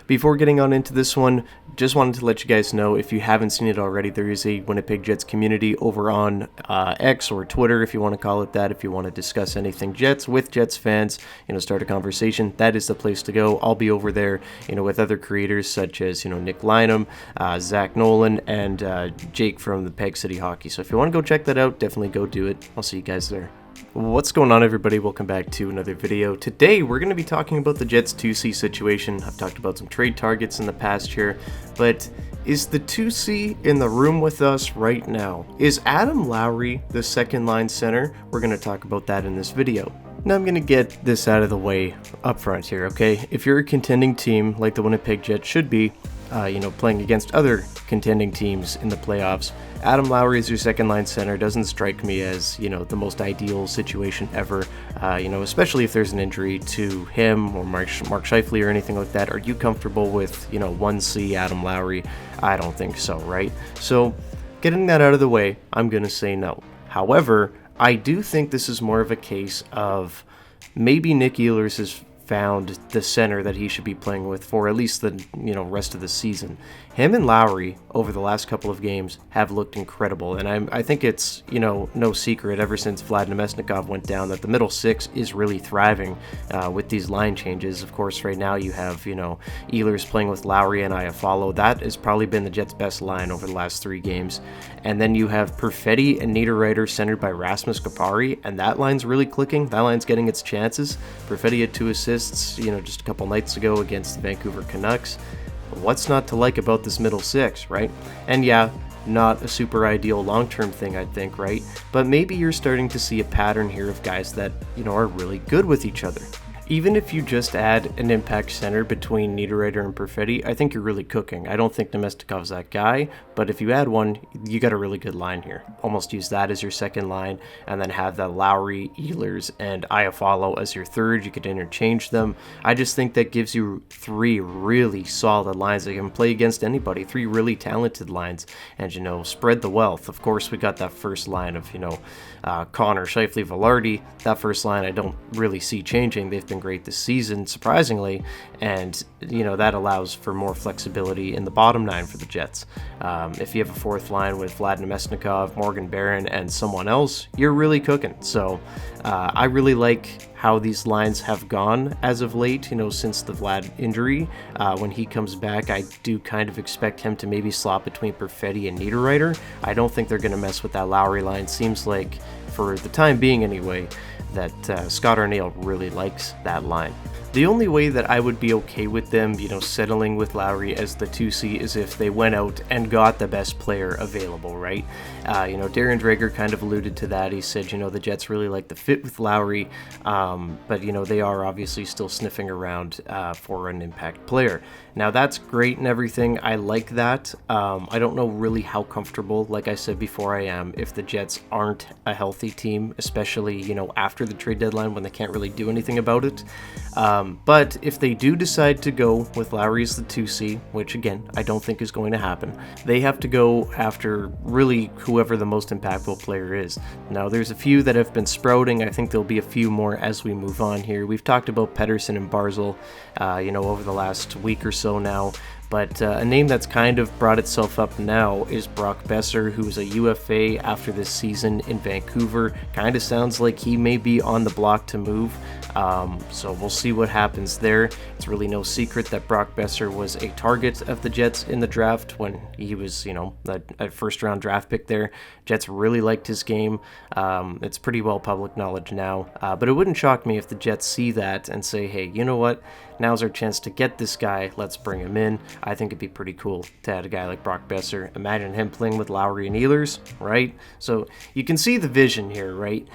Before getting on into this one, just wanted to let you guys know, if you haven't seen it already, there is a Winnipeg Jets community over on X or Twitter, if you want to call it that. If you want to discuss anything Jets with Jets fans, start a conversation, that is the place to go. I'll be over there, with other creators such as, Nick Lynham, Zach Nolan, and Jake from the Peg City Hockey. So if you want to go check that out, definitely go do it. I'll see you guys there. What's going on, everybody? Welcome back to another video. Today we're going to be talking about the Jets 2C situation. I've talked about some trade targets in the past here, but is the 2C in the room with us right now? Is Adam Lowry the second line center? We're going to talk about that in this video. Now I'm going to get this out of the way up front here, okay? If you're a contending team like the Winnipeg Jets should be, playing against other contending teams in the playoffs, Adam Lowry as your second line center doesn't strike me as, the most ideal situation ever, especially if there's an injury to him or Mark Scheifele or anything like that. Are you comfortable with, 1C Adam Lowry? I don't think so, right? So getting that out of the way, I'm going to say no. However, I do think this is more of a case of maybe Nick Ehlers has found the center that he should be playing with for at least the rest of the season. Him and Lowry over the last couple of games have looked incredible, and I think it's no secret ever since Vlad Namestnikov went down that the middle six is really thriving with these line changes. Of course, right now you have Ehlers playing with Lowry and Iafallo. That has probably been the Jets' best line over the last 3 games, and then you have Perfetti and Niederreiter centered by Rasmus Kupari, and that line's really clicking. That line's getting its chances. Perfetti had 2 assists, just a couple nights ago against the Vancouver Canucks. What's not to like about this middle six, right? And yeah, not a super ideal long-term thing, I think, right? But maybe you're starting to see a pattern here of guys that, are really good with each other. Even if you just add an impact center between Niederreiter and Perfetti, I think you're really cooking. I don't think Namestnikov's that guy, but if you add one, you got a really good line here. Almost use that as your second line, and then have that Lowry, Ehlers, and Iafallo as your third. You could interchange them. I just think that gives you 3 really solid lines that can play against anybody. 3 really talented lines, and spread the wealth. Of course, we got that first line of Connor, Scheifele, Velarde. That first line I don't really see changing. They've been great this season, surprisingly, and that allows for more flexibility in the bottom 9 for the Jets. If you have a fourth line with Vlad Namestnikov, Morgan Barron, and someone else, you're really cooking. So I really like how these lines have gone as of late, since the Vlad injury. When he comes back, I do kind of expect him to maybe slot between Perfetti and Niederreiter. I don't think they're going to mess with that Lowry line. Seems like, for the time being anyway, that Scott Arniel really likes that line. The only way that I would be okay with them, settling with Lowry as the 2C is if they went out and got the best player available, right? Darren Dreger kind of alluded to that. He said, the Jets really like the fit with Lowry, but, they are obviously still sniffing around for an impact player. Now, that's great and everything. I like that. I don't know really how comfortable, like I said before, I am if the Jets aren't a healthy team, especially, after the trade deadline when they can't really do anything about it. But if they do decide to go with Lowry as the 2C, which again, I don't think is going to happen, they have to go after really whoever the most impactful player is. Now, there's a few that have been sprouting. I think there'll be a few more as we move on here. We've talked about Pettersson and Barzal, over the last week or so now. But a name that's kind of brought itself up now is Brock Boeser, who's a UFA after this season in Vancouver. Kind of sounds like he may be on the block to move. So we'll see what happens there. It's really no secret that Brock Boeser was a target of the Jets in the draft when he was, a first-round draft pick there. Jets really liked his game. It's pretty well public knowledge now. But it wouldn't shock me if the Jets see that and say, hey, you know what? Now's our chance to get this guy. Let's bring him in. I think it'd be pretty cool to add a guy like Brock Boeser. Imagine him playing with Lowry and Ehlers, right? So you can see the vision here, right?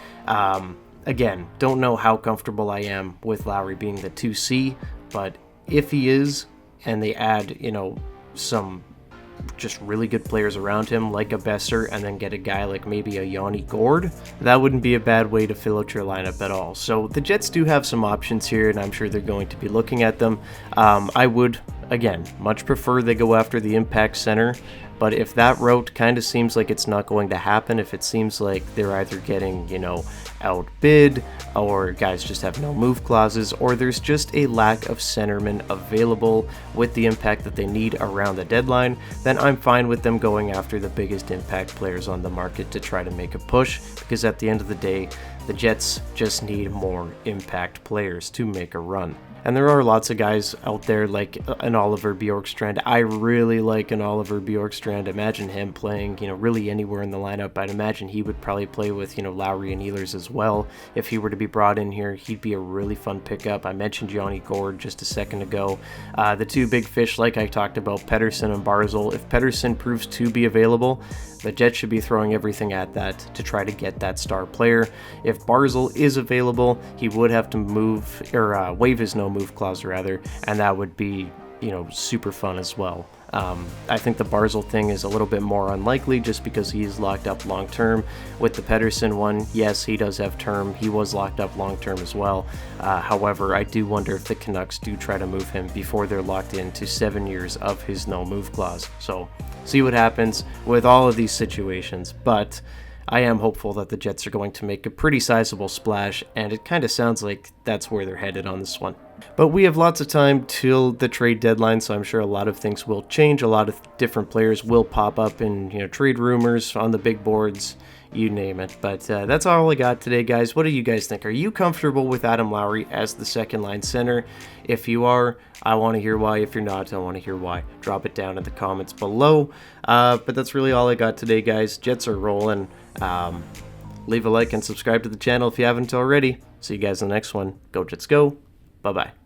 Again, don't know how comfortable I am with Lowry being the 2C, but if he is, and they add, some just really good players around him, like a Boeser, and then get a guy like maybe a Yanni Gourde, that wouldn't be a bad way to fill out your lineup at all. So the Jets do have some options here, and I'm sure they're going to be looking at them. I would, again, much prefer they go after the impact center. But if that route kind of seems like it's not going to happen, if it seems like they're either getting, outbid, or guys just have no move clauses, or there's just a lack of centermen available with the impact that they need around the deadline, then I'm fine with them going after the biggest impact players on the market to try to make a push, because at the end of the day, the Jets just need more impact players to make a run. And there are lots of guys out there like an Oliver Bjorkstrand. I really like an Oliver Bjorkstrand. Imagine him playing, really anywhere in the lineup. I'd imagine he would probably play with, Lowry and Ehlers as well. If he were to be brought in here, he'd be a really fun pickup. I mentioned Johnny Gord just a second ago. The two big fish, like I talked about, Pettersson and Barzal. If Pettersson proves to be available, the Jets should be throwing everything at that to try to get that star player. If Barzal is available, he would have to waive his no-move clause, and that would be, super fun as well. I think the Barzal thing is a little bit more unlikely just because he's locked up long-term. With the Pettersson one, yes, he does have term. He was locked up long-term as well. However, I do wonder if the Canucks do try to move him before they're locked into 7 years of his no-move clause. So, see what happens with all of these situations. But I am hopeful that the Jets are going to make a pretty sizable splash, and it kind of sounds like that's where they're headed on this one. But we have lots of time till the trade deadline, so I'm sure a lot of things will change. A lot of different players will pop up in trade rumors on the big boards, you name it. But that's all I got today, guys. What do you guys think? Are you comfortable with Adam Lowry as the second line center? If you are, I want to hear why. If you're not, I want to hear why. Drop it down in the comments below. But that's really all I got today, guys. Jets are rolling. Leave a like and subscribe to the channel if you haven't already. See you guys in the next one. Go Jets go. Bye-bye.